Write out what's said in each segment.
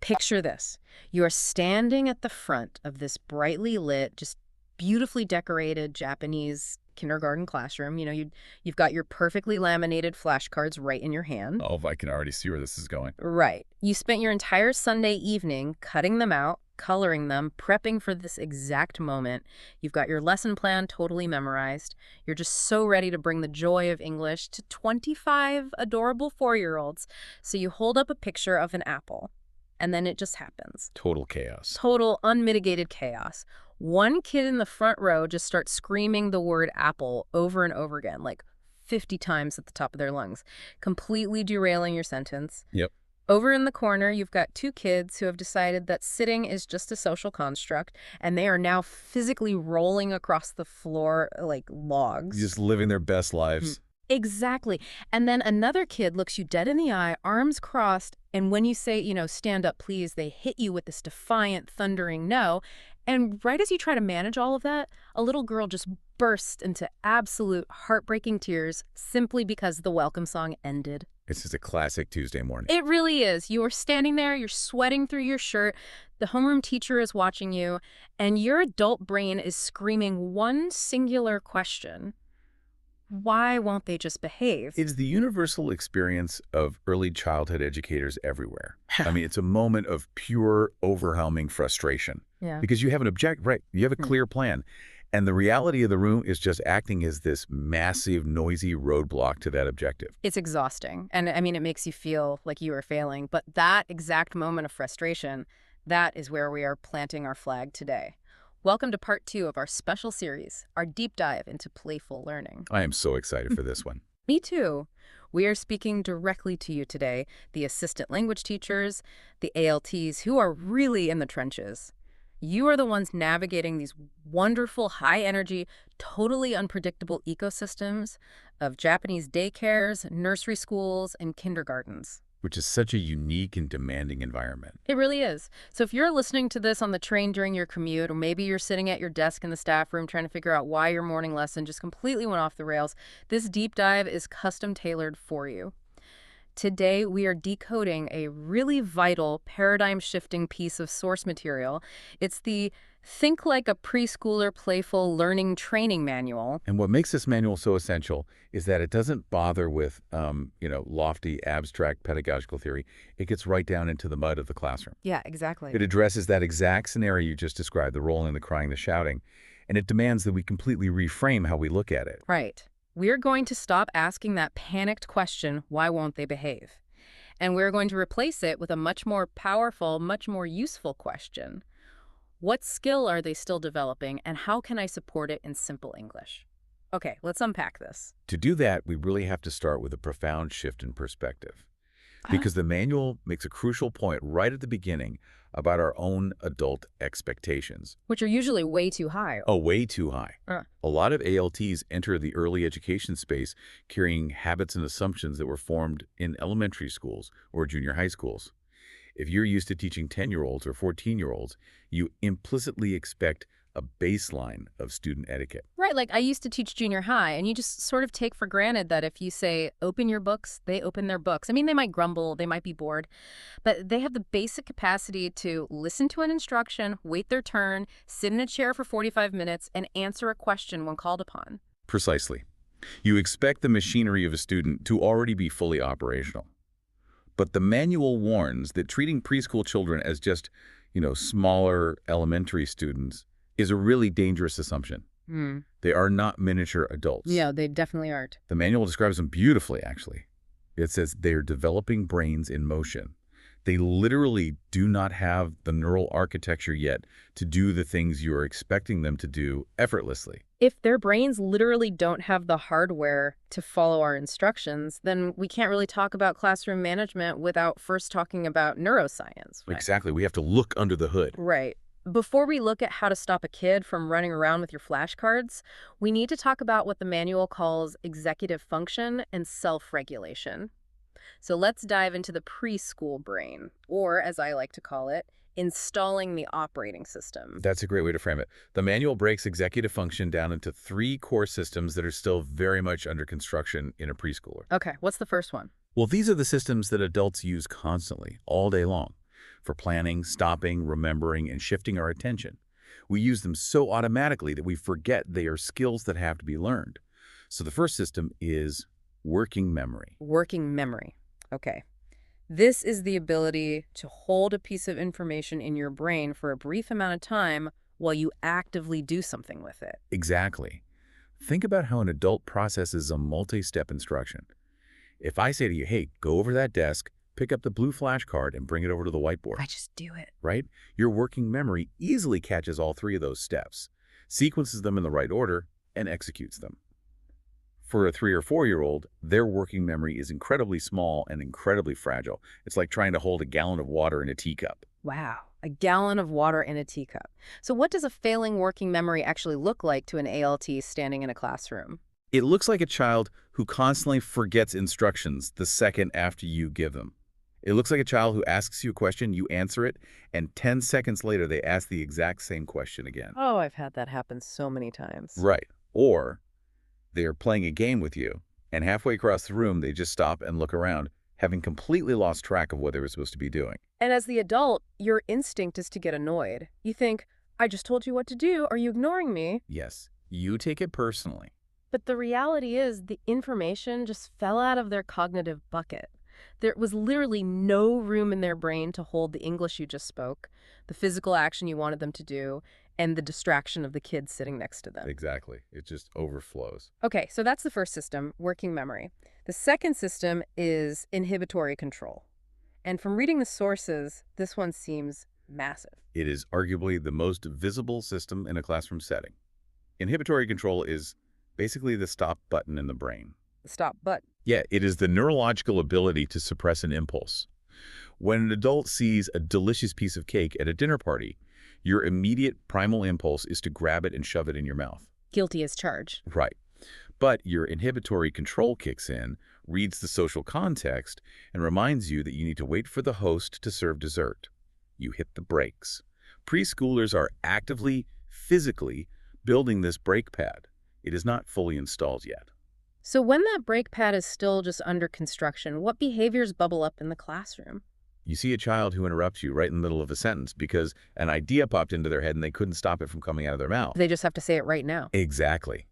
Picture this. You are standing at the front of this brightly lit, just beautifully decorated Japanese kindergarten classroom. You've got your perfectly laminated flashcards right in your hand. Oh, I can already see where this is going. Right. You spent your entire Sunday evening cutting them out, coloring them, prepping for this exact moment. You've got your lesson plan totally memorized. You're just so ready to bring the joy of English to 25 adorable 4-year-olds. So you hold up a picture of an apple, and then it just happens. Total chaos. Total unmitigated chaos. One kid in the front row just starts screaming the word apple over and over again, like 50 times at the top of their lungs, completely derailing your sentence. Yep. Over in the corner, you've got 2 kids who have decided that sitting is just a social construct, and they are now physically rolling across the floor like logs. Just living their best lives. Exactly. And then another kid looks you dead in the eye, arms crossed, and when you say, stand up, please, they hit you with this defiant, thundering no. And right as you try to manage all of that, a little girl just bursts into absolute heartbreaking tears simply because the welcome song ended. It's just a classic Tuesday morning. It really is. You are standing there, you're sweating through your shirt, the homeroom teacher is watching you, and your adult brain is screaming one singular question. Why won't they just behave? It's the universal experience of early childhood educators everywhere. I mean, it's a moment of pure, overwhelming frustration. Yeah. Because you have you have a clear plan. And the reality of the room is just acting as this massive, noisy roadblock to that objective. It's exhausting. And I mean, it makes you feel like you are failing. But that exact moment of frustration, that is where we are planting our flag today. Welcome to part 2 of our special series, our deep dive into playful learning. I am so excited for this one. Me too. We are speaking directly to you today, the assistant language teachers, the ALTs who are really in the trenches. You are the ones navigating these wonderful, high-energy, totally unpredictable ecosystems of Japanese daycares, nursery schools, and kindergartens. Which is such a unique and demanding environment. It really is. So if you're listening to this on the train during your commute, or maybe you're sitting at your desk in the staff room trying to figure out why your morning lesson just completely went off the rails, this deep dive is custom tailored for you. Today, we are decoding a really vital, paradigm-shifting piece of source material. It's the Think Like a Preschooler Playful Learning Training Manual. And what makes this manual so essential is that it doesn't bother with, lofty, abstract pedagogical theory. It gets right down into the mud of the classroom. Yeah, exactly. It addresses that exact scenario you just described, the rolling, the crying, the shouting, and it demands that we completely reframe how we look at it. Right. We're going to stop asking that panicked question, why won't they behave? And we're going to replace it with a much more powerful, much more useful question. What skill are they still developing, and how can I support it in simple English? Okay, let's unpack this. To do that, we really have to start with a profound shift in perspective. Because the manual makes a crucial point right at the beginning about our own adult expectations. Which are usually way too high. Oh, way too high. A lot of ALTs enter the early education space carrying habits and assumptions that were formed in elementary schools or junior high schools. If you're used to teaching 10-year-olds or 14-year-olds, you implicitly expect a baseline of student etiquette. Right, like I used to teach junior high, and you just sort of take for granted that if you say, open your books, they open their books. I mean, they might grumble, they might be bored, but they have the basic capacity to listen to an instruction, wait their turn, sit in a chair for 45 minutes, and answer a question when called upon. Precisely. You expect the machinery of a student to already be fully operational. But the manual warns that treating preschool children as just, smaller elementary students is a really dangerous assumption. They are not miniature adults. Yeah, they definitely aren't. The manual describes them beautifully, actually. It says they're developing brains in motion. They literally do not have the neural architecture yet to do the things you are expecting them to do effortlessly. If their brains literally don't have the hardware to follow our instructions, then we can't really talk about classroom management without first talking about neuroscience. Right? Exactly. We have to look under the hood. Right. Before we look at how to stop a kid from running around with your flashcards, we need to talk about what the manual calls executive function and self-regulation. So let's dive into the preschool brain, or as I like to call it, installing the operating system. That's a great way to frame it. The manual breaks executive function down into 3 core systems that are still very much under construction in a preschooler. Okay, what's the first one? Well, these are the systems that adults use constantly, all day long. for planning, stopping, remembering, and shifting our attention. We use them so automatically that we forget they are skills that have to be learned. So the first system is working memory. Working memory. Okay. This is the ability to hold a piece of information in your brain for a brief amount of time while you actively do something with it. Exactly. Think about how an adult processes a multi-step instruction. If I say to you, hey, go over to that desk, pick up the blue flashcard and bring it over to the whiteboard, I just do it. right? Your working memory easily catches all three of those steps, sequences them in the right order, and executes them. For a 3 or 4-year-old, their working memory is incredibly small and incredibly fragile. It's like trying to hold a gallon of water in a teacup. Wow, a gallon of water in a teacup. So what does a failing working memory actually look like to an ALT standing in a classroom? It looks like a child who constantly forgets instructions the second after you give them. It looks like a child who asks you a question, you answer it, and 10 seconds later they ask the exact same question again. Oh, I've had that happen so many times. Right. Or they are playing a game with you, and halfway across the room they just stop and look around, having completely lost track of what they were supposed to be doing. And as the adult, your instinct is to get annoyed. You think, I just told you what to do. Are you ignoring me? Yes, you take it personally. But the reality is the information just fell out of their cognitive bucket. There was literally no room in their brain to hold the English you just spoke, the physical action you wanted them to do, and the distraction of the kids sitting next to them. Exactly. It just overflows. Okay, so that's the first system, working memory. The second system is inhibitory control. And from reading the sources, this one seems massive. It is arguably the most visible system in a classroom setting. Inhibitory control is basically the stop button in the brain. The stop button. Yeah, it is the neurological ability to suppress an impulse. When an adult sees a delicious piece of cake at a dinner party, your immediate primal impulse is to grab it and shove it in your mouth. Guilty as charged. Right. But your inhibitory control kicks in, reads the social context, and reminds you that you need to wait for the host to serve dessert. You hit the brakes. Preschoolers are actively, physically building this brake pad. It is not fully installed yet. So when that brake pad is still just under construction, what behaviors bubble up in the classroom? You see a child who interrupts you right in the middle of a sentence because an idea popped into their head and they couldn't stop it from coming out of their mouth. They just have to say it right now. Exactly.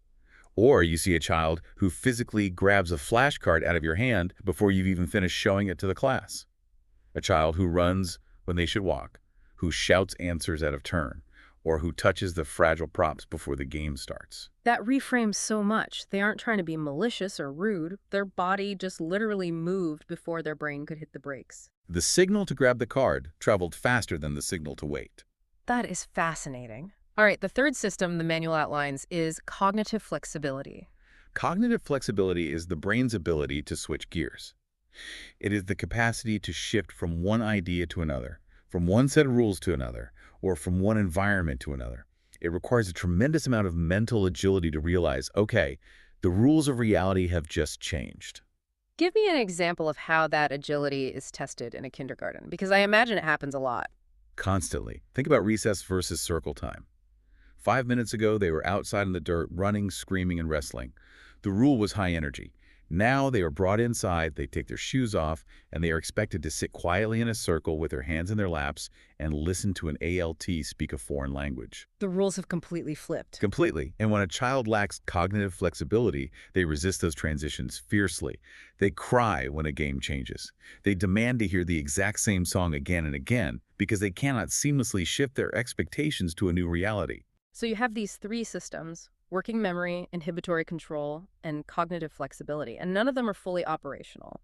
Or you see a child who physically grabs a flashcard out of your hand before you've even finished showing it to the class. A child who runs when they should walk, who shouts answers out of turn, or who touches the fragile props before the game starts. That reframes so much. They aren't trying to be malicious or rude. Their body just literally moved before their brain could hit the brakes. The signal to grab the card traveled faster than the signal to wait. That is fascinating. All right, the third system the manual outlines is cognitive flexibility. Cognitive flexibility is the brain's ability to switch gears. It is the capacity to shift from one idea to another, from one set of rules to another, or from one environment to another. It requires a tremendous amount of mental agility to realize, okay, the rules of reality have just changed. Give me an example of how that agility is tested in a kindergarten, because I imagine it happens a lot. Constantly. Think about recess versus circle time. 5 minutes ago, they were outside in the dirt, running, screaming, and wrestling. The rule was high energy. Now they are brought inside, they take their shoes off, and they are expected to sit quietly in a circle with their hands in their laps and listen to an ALT speak a foreign language. The rules have completely flipped. Completely. And when a child lacks cognitive flexibility, they resist those transitions fiercely. They cry when a game changes. They demand to hear the exact same song again and again because they cannot seamlessly shift their expectations to a new reality. So you have these three systems: working memory, inhibitory control, and cognitive flexibility, and none of them are fully operational.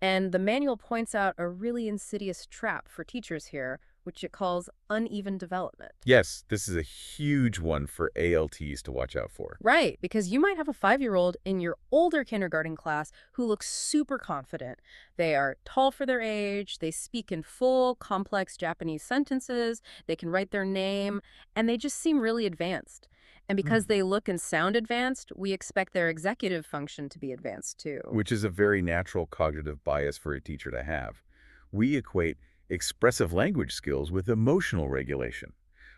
And the manual points out a really insidious trap for teachers here, which it calls uneven development. Yes, this is a huge one for ALTs to watch out for. Right, because you might have a 5-year-old in your older kindergarten class who looks super confident. They are tall for their age, they speak in full, complex Japanese sentences, they can write their name, and they just seem really advanced. And because they look and sound advanced, we expect their executive function to be advanced too. Which is a very natural cognitive bias for a teacher to have. We equate expressive language skills with emotional regulation.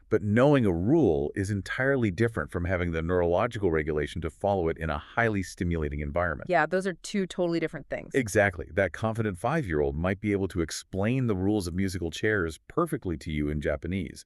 But knowing a rule is entirely different from having the neurological regulation to follow it in a highly stimulating environment. Yeah, those are two totally different things. Exactly. That confident 5-year-old might be able to explain the rules of musical chairs perfectly to you in Japanese.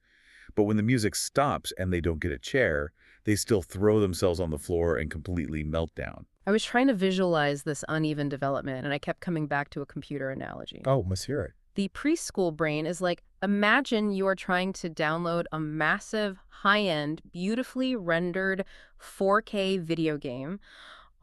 But when the music stops and they don't get a chair, they still throw themselves on the floor and completely melt down. I was trying to visualize this uneven development, and I kept coming back to a computer analogy. Oh, let's hear it. The preschool brain is like, imagine you are trying to download a massive, high-end, beautifully rendered 4K video game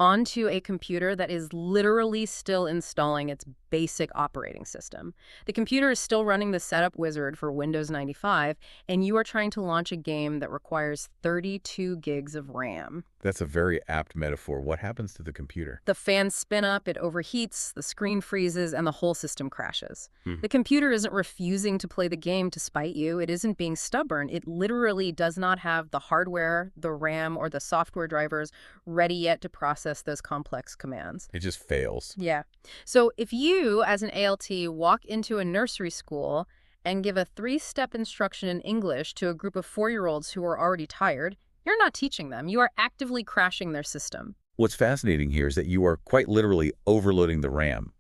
onto a computer that is literally still installing its basic operating system. The computer is still running the setup wizard for Windows 95, and you are trying to launch a game that requires 32 gigs of RAM. That's a very apt metaphor. What happens to the computer? The fans spin up, it overheats, the screen freezes, and the whole system crashes. Hmm. The computer isn't refusing to play the game to spite you. It isn't being stubborn. It literally does not have the hardware, the RAM, or the software drivers ready yet to process those complex commands. It just fails. Yeah. So if you, as an ALT, walk into a nursery school and give a 3-step instruction in English to a group of 4-year-olds who are already tired, you're not teaching them. You are actively crashing their system. What's fascinating here is that you are quite literally overloading the RAM.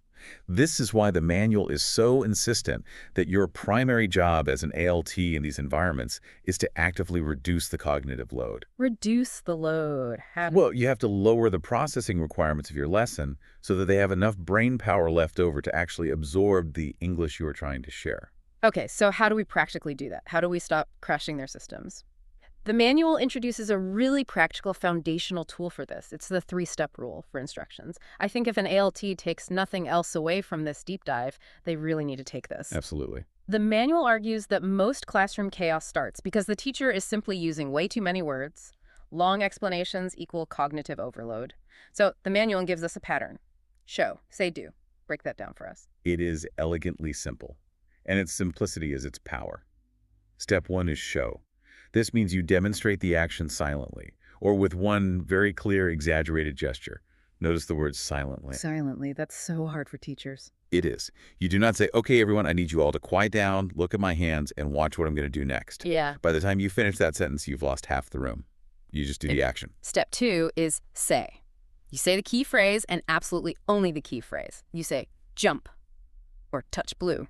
This is why the manual is so insistent that your primary job as an ALT in these environments is to actively reduce the cognitive load. Reduce the load. Well, you have to lower the processing requirements of your lesson so that they have enough brain power left over to actually absorb the English you are trying to share. Okay, so how do we practically do that? How do we stop crashing their systems? The manual introduces a really practical foundational tool for this. It's the 3-step rule for instructions. I think if an ALT takes nothing else away from this deep dive, they really need to take this. Absolutely. The manual argues that most classroom chaos starts because the teacher is simply using way too many words. Long explanations equal cognitive overload. So the manual gives us a pattern. Show, say, do. Break that down for us. It is elegantly simple, and its simplicity is its power. Step 1 is show. This means you demonstrate the action silently, or with one very clear, exaggerated gesture. Notice the word silently. Silently. That's so hard for teachers. It is. You do not say, okay, everyone, I need you all to quiet down, look at my hands, and watch what I'm going to do next. Yeah. By the time you finish that sentence, you've lost half the room. You just do the action. Step 2 is say. You say the key phrase and absolutely only the key phrase. You say jump, or touch blue,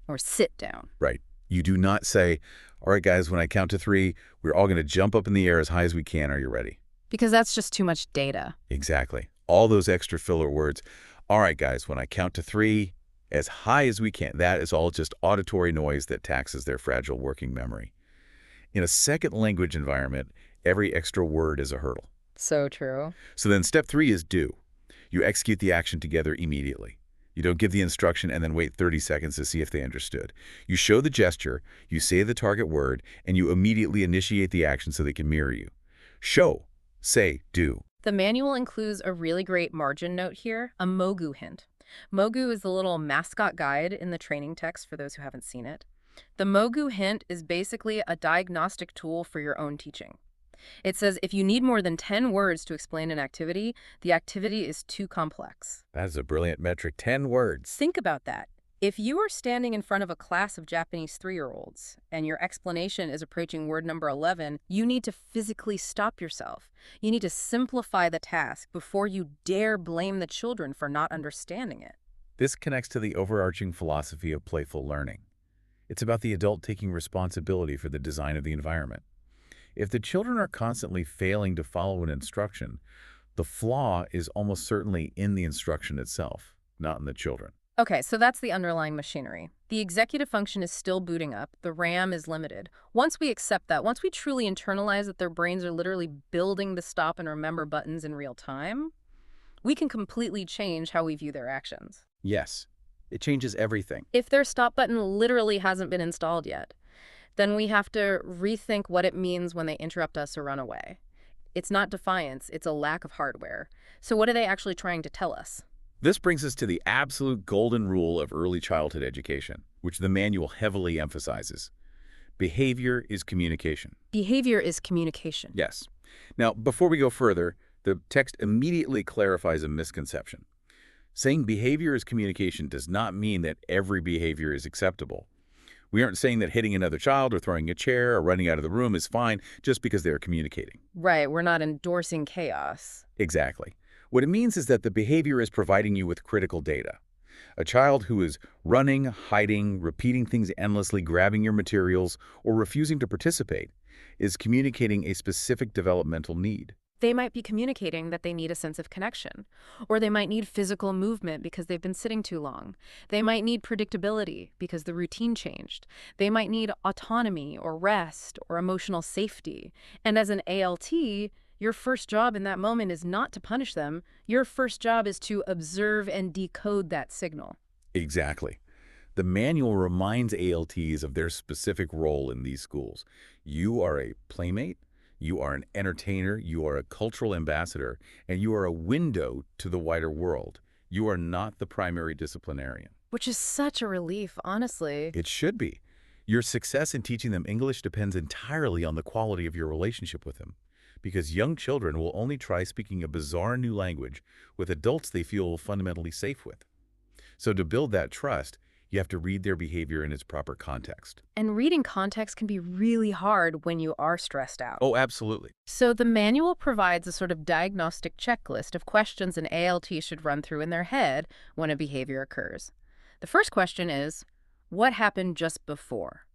or sit down. Right. You do not say, all right, guys, when I count to 3, we're all going to jump up in the air as high as we can. Are you ready? Because that's just too much data. Exactly. All those extra filler words. All right, guys, when I count to 3, as high as we can. That is all just auditory noise that taxes their fragile working memory. In a second language environment, every extra word is a hurdle. So true. So then step 3 is do. You execute the action together immediately. You don't give the instruction and then wait 30 seconds to see if they understood. You show the gesture, you say the target word, and you immediately initiate the action so they can mirror you. Show, say, do. The manual includes a really great margin note here, a Mogu hint. Mogu is the little mascot guide in the training text for those who haven't seen it. The Mogu hint is basically a diagnostic tool for your own teaching. It says if you need more than 10 words to explain an activity, the activity is too complex. That is a brilliant metric, 10 words. Think about that. If you are standing in front of a class of Japanese 3-year-olds and your explanation is approaching word number 11, you need to physically stop yourself. You need to simplify the task before you dare blame the children for not understanding it. This connects to the overarching philosophy of playful learning. It's about the adult taking responsibility for the design of the environment. If the children are constantly failing to follow an instruction, the flaw is almost certainly in the instruction itself, not in the children. Okay, so that's the underlying machinery. The executive function is still booting up. The RAM is limited. Once we accept that, once we truly internalize that their brains are literally building the stop and remember buttons in real time, we can completely change how we view their actions. Yes, it changes everything. If their stop button literally hasn't been installed yet, then we have to rethink what it means when they interrupt us or run away. It's not defiance, it's a lack of hardware. So what are they actually trying to tell us? This brings us to the absolute golden rule of early childhood education, which the manual heavily emphasizes. Behavior is communication. Behavior is communication. Yes. Now, before we go further, the text immediately clarifies a misconception. Saying behavior is communication does not mean that every behavior is acceptable. We aren't saying that hitting another child or throwing a chair or running out of the room is fine just because they're communicating. Right, we're not endorsing chaos. Exactly. What it means is that the behavior is providing you with critical data. A child who is running, hiding, repeating things endlessly, grabbing your materials, or refusing to participate is communicating a specific developmental need. They might be communicating that they need a sense of connection, or they might need physical movement because they've been sitting too long. They might need predictability because the routine changed. They might need autonomy or rest or emotional safety. And as an ALT, your first job in that moment is not to punish them. Your first job is to observe and decode that signal. Exactly. The manual reminds ALTs of their specific role in these schools. You are a playmate, you are an entertainer, you are a cultural ambassador, and you are a window to the wider world. You are not the primary disciplinarian. Which is such a relief, honestly. It should be. Your success in teaching them English depends entirely on the quality of your relationship with them, because young children will only try speaking a bizarre new language with adults they feel fundamentally safe with. So to build that trust, you have to read their behavior in its proper context. And reading context can be really hard when you are stressed out. Oh, absolutely. So the manual provides a sort of diagnostic checklist of questions an ALT should run through in their head when a behavior occurs. The first question is, what happened just before?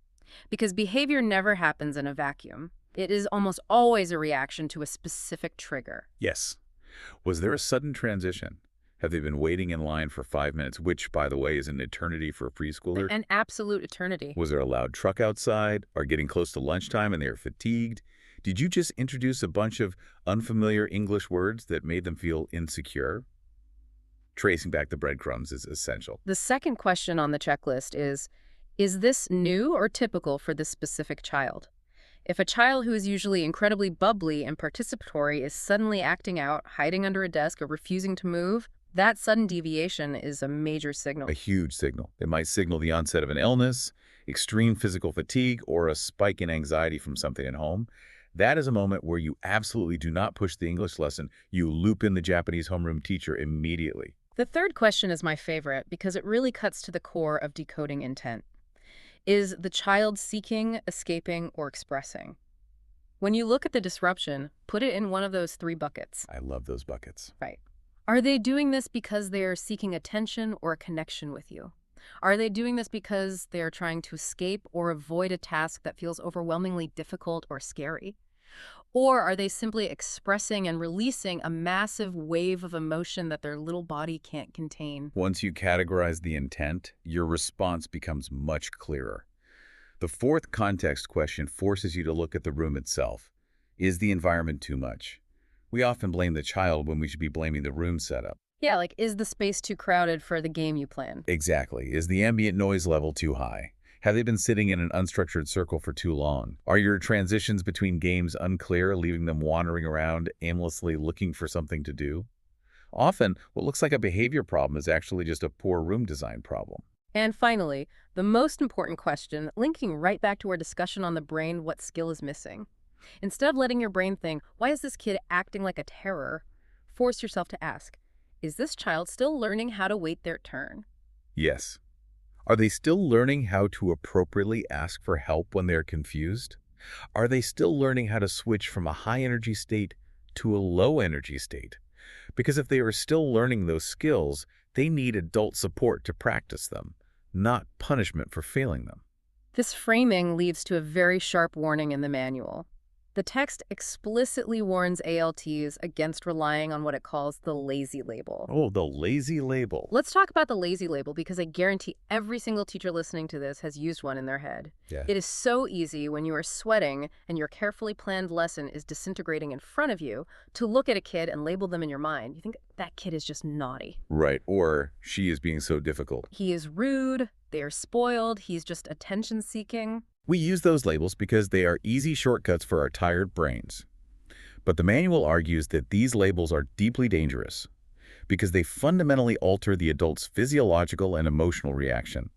Because behavior never happens in a vacuum. It is almost always a reaction to a specific trigger. Yes. Was there a sudden transition? Have they been waiting in line for 5 minutes, which, by the way, is an eternity for a preschooler? An absolute eternity. Was there a loud truck outside, or getting close to lunchtime and they are fatigued? Did you just introduce a bunch of unfamiliar English words that made them feel insecure? Tracing back the breadcrumbs is essential. The second question on the checklist is this new or typical for this specific child? If a child who is usually incredibly bubbly and participatory is suddenly acting out, hiding under a desk, or refusing to move, that sudden deviation is a major signal. A huge signal. It might signal the onset of an illness, extreme physical fatigue, or a spike in anxiety from something at home. That is a moment where you absolutely do not push the English lesson. You loop in the Japanese homeroom teacher immediately. The third question is my favorite because it really cuts to the core of decoding intent. Is the child seeking, escaping, or expressing? When you look at the disruption, put it in one of those three buckets. I love those buckets. Right. Are they doing this because they are seeking attention or a connection with you? Are they doing this because they are trying to escape or avoid a task that feels overwhelmingly difficult or scary? Or are they simply expressing and releasing a massive wave of emotion that their little body can't contain? Once you categorize the intent, your response becomes much clearer. The fourth context question forces you to look at the room itself. Is the environment too much? We often blame the child when we should be blaming the room setup. Yeah, like, is the space too crowded for the game you plan? Exactly. Is the ambient noise level too high? Have they been sitting in an unstructured circle for too long? Are your transitions between games unclear, leaving them wandering around, aimlessly looking for something to do? Often, what looks like a behavior problem is actually just a poor room design problem. And finally, the most important question, linking right back to our discussion on the brain, what skill is missing? Instead of letting your brain think, why is this kid acting like a terror? Force yourself to ask, is this child still learning how to wait their turn? Yes. Are they still learning how to appropriately ask for help when they're confused? Are they still learning how to switch from a high-energy state to a low-energy state? Because if they are still learning those skills, they need adult support to practice them, not punishment for failing them. This framing leads to a very sharp warning in the manual. The text explicitly warns ALTs against relying on what it calls the lazy label. Oh, the lazy label. Let's talk about the lazy label because I guarantee every single teacher listening to this has used one in their head. Yeah. It is so easy when you are sweating and your carefully planned lesson is disintegrating in front of you to look at a kid and label them in your mind. You think that kid is just naughty. Right, or she is being so difficult. He is rude, they are spoiled, he's just attention-seeking. We use those labels because they are easy shortcuts for our tired brains. But the manual argues that these labels are deeply dangerous because they fundamentally alter the adult's physiological and emotional reaction.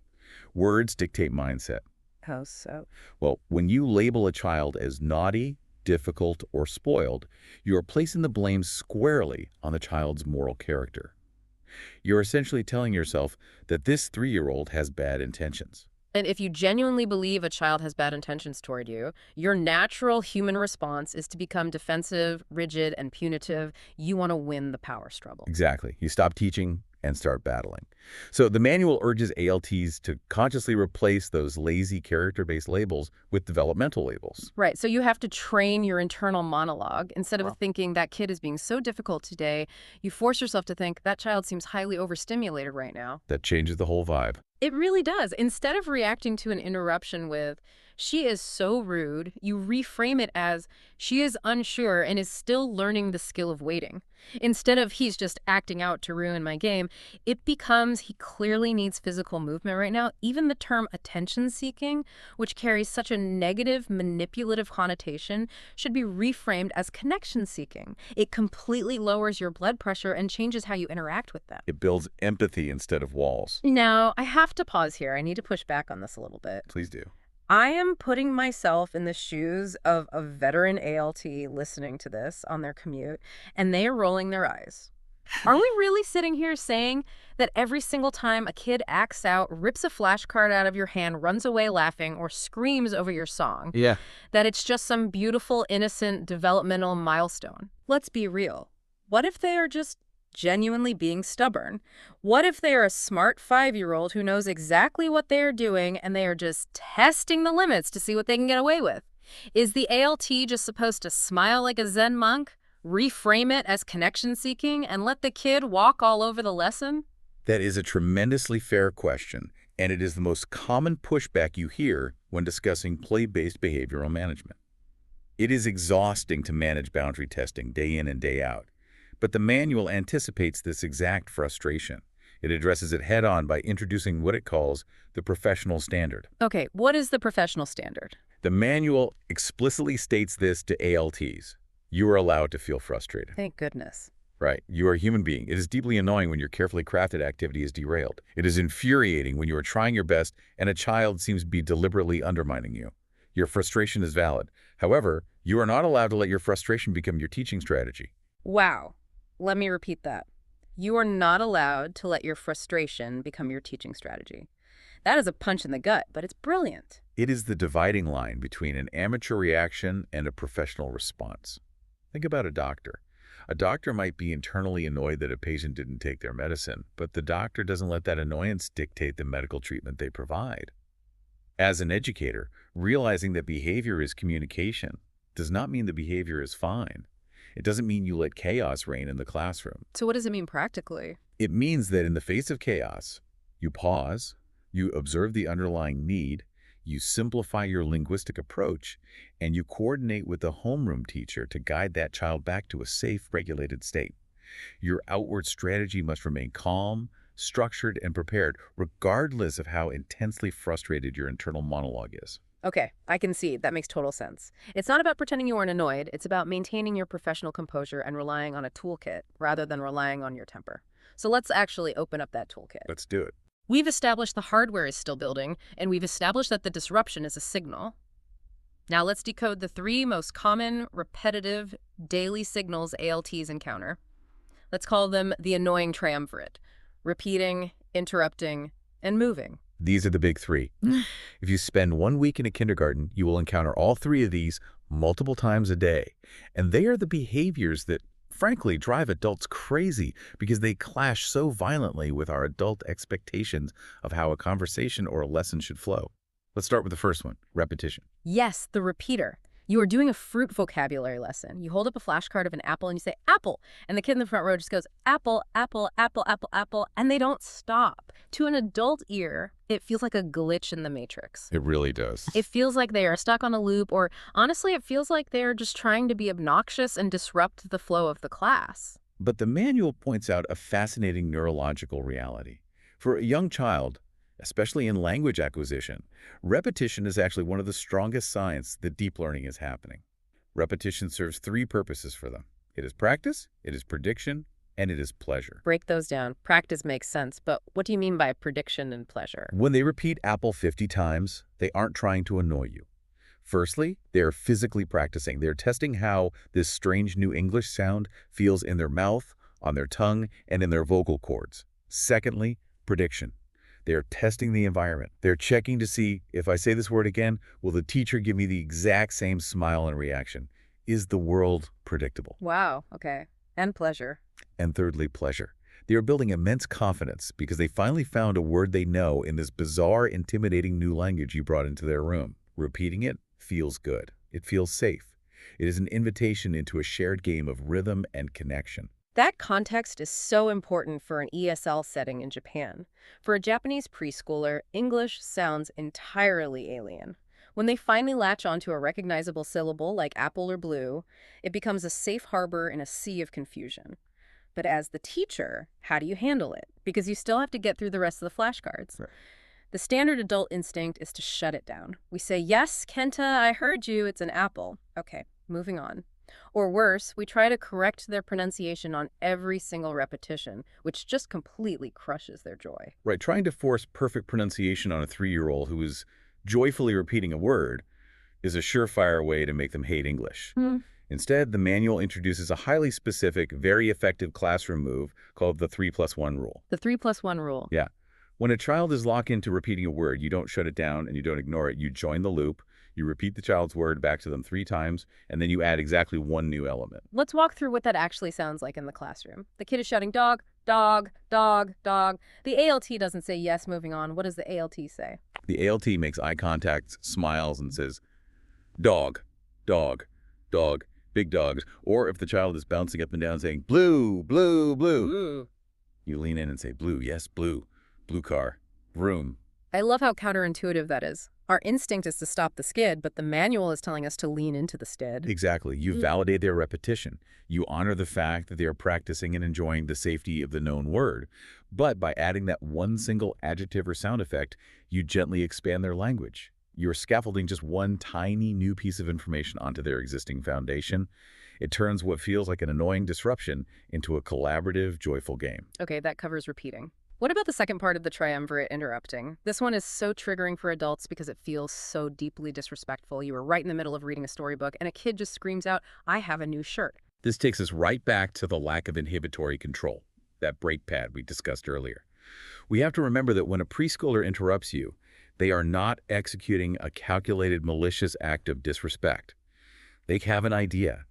Words dictate mindset. How so? Well, when you label a child as naughty, difficult, or spoiled, you are placing the blame squarely on the child's moral character. You're essentially telling yourself that this 3-year-old has bad intentions. And if you genuinely believe a child has bad intentions toward you, your natural human response is to become defensive, rigid, and punitive. You want to win the power struggle. Exactly. You stop teaching and start battling. So the manual urges ALTs to consciously replace those lazy character-based labels with developmental labels. Right, so you have to train your internal monologue. Instead of Wow. thinking that kid is being so difficult today, you force yourself to think that child seems highly overstimulated right now. That changes the whole vibe. It really does. Instead of reacting to an interruption with, she is so rude, you reframe it as, she is unsure and is still learning the skill of waiting. Instead of, he's just acting out to ruin my game, it becomes, he clearly needs physical movement right now. Even the term attention-seeking, which carries such a negative, manipulative connotation, should be reframed as connection-seeking. It completely lowers your blood pressure and changes how you interact with them. It builds empathy instead of walls. Now, I have to pause here. I need to push back on this a little bit. Please do. I am putting myself in the shoes of a veteran ALT listening to this on their commute, and they are rolling their eyes. Are we really sitting here saying that every single time a kid acts out, rips a flashcard out of your hand, runs away laughing, or screams over your song, Yeah. that it's just some beautiful, innocent, developmental milestone? Let's be real. What if they are just genuinely being stubborn? What if they are a smart 5-year-old who knows exactly what they are doing and they are just testing the limits to see what they can get away with? Is the ALT just supposed to smile like a Zen monk, reframe it as connection-seeking, and let the kid walk all over the lesson? That is a tremendously fair question, and it is the most common pushback you hear when discussing play-based behavioral management. It is exhausting to manage boundary testing day in and day out. But the manual anticipates this exact frustration. It addresses it head-on by introducing what it calls the professional standard. Okay, what is the professional standard? The manual explicitly states this to ALTs. You are allowed to feel frustrated. Thank goodness. Right. You are a human being. It is deeply annoying when your carefully crafted activity is derailed. It is infuriating when you are trying your best and a child seems to be deliberately undermining you. Your frustration is valid. However, you are not allowed to let your frustration become your teaching strategy. Wow. Let me repeat that. You are not allowed to let your frustration become your teaching strategy. That is a punch in the gut, but it's brilliant. It is the dividing line between an amateur reaction and a professional response. Think about a doctor. A doctor might be internally annoyed that a patient didn't take their medicine, but the doctor doesn't let that annoyance dictate the medical treatment they provide. As an educator, realizing that behavior is communication does not mean the behavior is fine. It doesn't mean you let chaos reign in the classroom. So what does it mean practically? It means that in the face of chaos, you pause, you observe the underlying need, you simplify your linguistic approach, and you coordinate with the homeroom teacher to guide that child back to a safe, regulated state. Your outward strategy must remain calm, structured, and prepared, regardless of how intensely frustrated your internal monologue is. Okay, I can see. That makes total sense. It's not about pretending you aren't annoyed. It's about maintaining your professional composure and relying on a toolkit rather than relying on your temper. So let's actually open up that toolkit. Let's do it. We've established the hardware is still building, and we've established that the disruption is a signal. Now let's decode the 3 most common, repetitive, daily signals ALTs encounter. Let's call them the annoying triumvirate: repeating, interrupting, and moving. These are the big 3. If you spend 1 week in a kindergarten, you will encounter all 3 of these multiple times a day. And they are the behaviors that, frankly, drive adults crazy because they clash so violently with our adult expectations of how a conversation or a lesson should flow. Let's start with the first one, repetition. Yes, the repeater. You are doing a fruit vocabulary lesson. You hold up a flashcard of an apple and you say, apple. And the kid in the front row just goes, apple, apple, apple, apple, apple. And they don't stop. To an adult ear, it feels like a glitch in the matrix. It really does. It feels like they are stuck on a loop, or honestly, it feels like they're just trying to be obnoxious and disrupt the flow of the class. But the manual points out a fascinating neurological reality. For a young child, especially in language acquisition, repetition is actually one of the strongest signs that deep learning is happening. Repetition serves 3 purposes for them. It is practice, it is prediction, and it is pleasure. Break those down. Practice makes sense, but what do you mean by prediction and pleasure? When they repeat apple 50 times, they aren't trying to annoy you. Firstly, they are physically practicing. They're testing how this strange new English sound feels in their mouth, on their tongue, and in their vocal cords. Secondly, prediction. They're testing the environment. They're checking to see, if I say this word again, will the teacher give me the exact same smile and reaction? Is the world predictable? Wow, okay. And pleasure. And thirdly, pleasure. They are building immense confidence because they finally found a word they know in this bizarre, intimidating new language you brought into their room. Repeating it feels good. It feels safe. It is an invitation into a shared game of rhythm and connection. That context is so important for an ESL setting in Japan. For a Japanese preschooler, English sounds entirely alien. When they finally latch onto a recognizable syllable like apple or blue, it becomes a safe harbor in a sea of confusion. But as the teacher, how do you handle it? Because you still have to get through the rest of the flashcards. Right. The standard adult instinct is to shut it down. We say, yes, Kenta, I heard you, it's an apple. Okay, moving on. Or worse, we try to correct their pronunciation on every single repetition, which just completely crushes their joy. Right, trying to force perfect pronunciation on a 3-year-old who is joyfully repeating a word is a surefire way to make them hate English. Instead, the manual introduces a highly specific, very effective classroom move called the 3+1 rule. The 3+1 rule. Yeah. When a child is locked into repeating a word, you don't shut it down and you don't ignore it. You join the loop, you repeat the child's word back to them 3 times, and then you add exactly 1 new element. Let's walk through what that actually sounds like in the classroom. The kid is shouting dog, dog, dog, dog. The ALT doesn't say yes, moving on. What does the ALT say? The ALT makes eye contact, smiles, and says, dog, dog, dog, big dogs. Or if the child is bouncing up and down saying, blue, blue, blue, Ooh. you lean in and say, blue, yes, blue, blue car, room. I love how counterintuitive that is. Our instinct is to stop the skid, but the manual is telling us to lean into the stead. Exactly. You validate their repetition. You honor the fact that they are practicing and enjoying the safety of the known word. But by adding that one single adjective or sound effect, you gently expand their language. You're scaffolding just one tiny new piece of information onto their existing foundation. It turns what feels like an annoying disruption into a collaborative, joyful game. Okay, that covers repeating. What about the second part of the triumvirate, interrupting? This one is so triggering for adults because it feels so deeply disrespectful. You were right in the middle of reading a storybook and a kid just screams out, I have a new shirt. This takes us right back to the lack of inhibitory control, that brake pad we discussed earlier. We have to remember that when a preschooler interrupts you, they are not executing a calculated, malicious act of disrespect. They have an idea,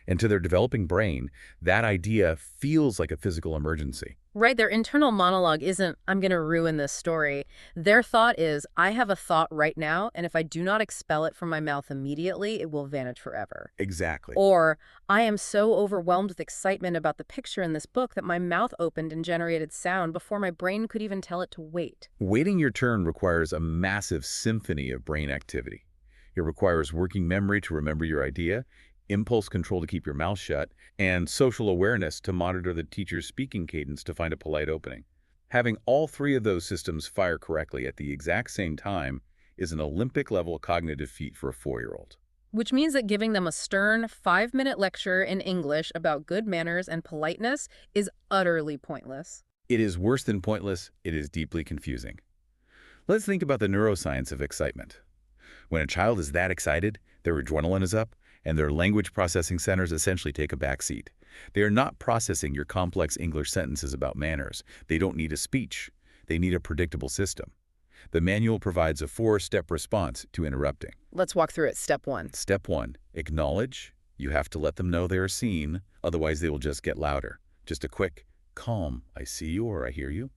and to their developing brain, that idea feels like a physical emergency. Right, their internal monologue isn't, I'm going to ruin this story. Their thought is, I have a thought right now, and if I do not expel it from my mouth immediately, it will vanish forever. Exactly. Or, I am so overwhelmed with excitement about the picture in this book that my mouth opened and generated sound before my brain could even tell it to wait. Waiting your turn requires a massive symphony of brain activity. It requires working memory to remember your idea, impulse control to keep your mouth shut, and social awareness to monitor the teacher's speaking cadence to find a polite opening. Having all 3 of those systems fire correctly at the exact same time is an Olympic-level cognitive feat for a 4-year-old. Which means that giving them a stern 5-minute lecture in English about good manners and politeness is utterly pointless. It is worse than pointless, it is deeply confusing. Let's think about the neuroscience of excitement. When a child is that excited, their adrenaline is up, and their language processing centers essentially take a back seat. They are not processing your complex English sentences about manners. They don't need a speech. They need a predictable system. The manual provides a 4-step response to interrupting. Let's walk through it. Step 1. Step 1, acknowledge. You have to let them know they are seen, otherwise they will just get louder. Just a quick, calm, I see you or I hear you.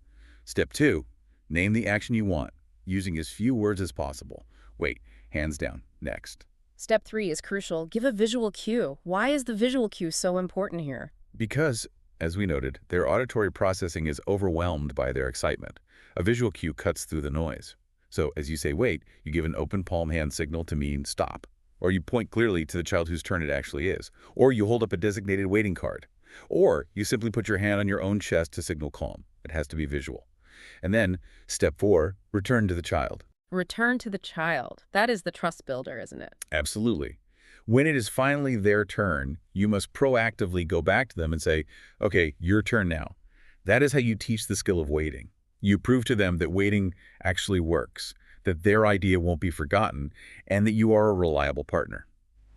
Step 2, name the action you want, using as few words as possible. Wait, hands down, next. Step 3 is crucial. Give a visual cue. Why is the visual cue so important here? Because, as we noted, their auditory processing is overwhelmed by their excitement. A visual cue cuts through the noise. So, as you say wait, you give an open palm hand signal to mean stop. Or you point clearly to the child whose turn it actually is. Or you hold up a designated waiting card. Or you simply put your hand on your own chest to signal calm. It has to be visual. And then, step 4, return to the child. Return to the child. That is the trust builder, isn't it? Absolutely. When it is finally their turn, you must proactively go back to them and say, okay, your turn now. That is how you teach the skill of waiting. You prove to them that waiting actually works, that their idea won't be forgotten, and that you are a reliable partner.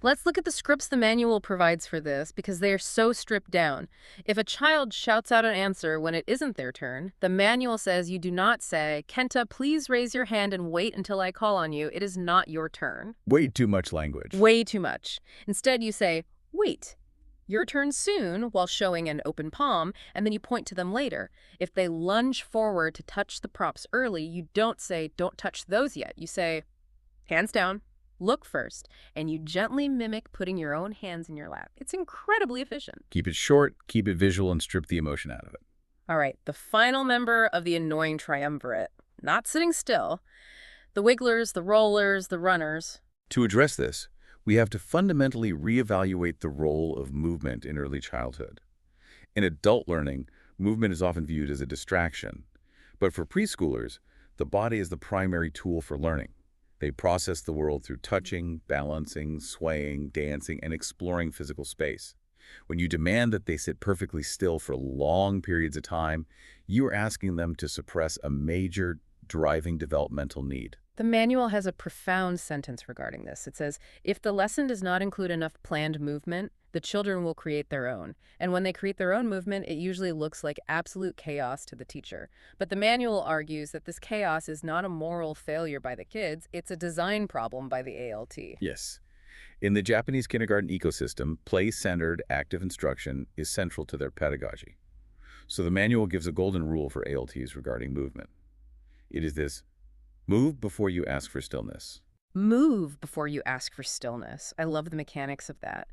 Let's look at the scripts the manual provides for this because they are so stripped down. If a child shouts out an answer when it isn't their turn, the manual says you do not say, "Kenta, please raise your hand and wait until I call on you. It is not your turn." Way too much language. Way too much. Instead, you say, "Wait. Your turn soon," while showing an open palm, and then you point to them later. If they lunge forward to touch the props early, you don't say, "Don't touch those yet." You say, "Hands down, look first," and you gently mimic putting your own hands in your lap. It's incredibly efficient. Keep it short, keep it visual, and strip the emotion out of it. All right, the final member of the annoying triumvirate, not sitting still, the wigglers, the rollers, the runners. To address this, we have to fundamentally reevaluate the role of movement in early childhood. In adult learning, movement is often viewed as a distraction. But for preschoolers, the body is the primary tool for learning. They process the world through touching, balancing, swaying, dancing, and exploring physical space. When you demand that they sit perfectly still for long periods of time, you are asking them to suppress a major driving developmental need. The manual has a profound sentence regarding this. It says, if the lesson does not include enough planned movement, the children will create their own. And when they create their own movement, it usually looks like absolute chaos to the teacher. But the manual argues that this chaos is not a moral failure by the kids, it's a design problem by the ALT. Yes. In the Japanese kindergarten ecosystem, play-centered active instruction is central to their pedagogy. So the manual gives a golden rule for ALTs regarding movement. It is this: move before you ask for stillness. Move before you ask for stillness. I love the mechanics of that.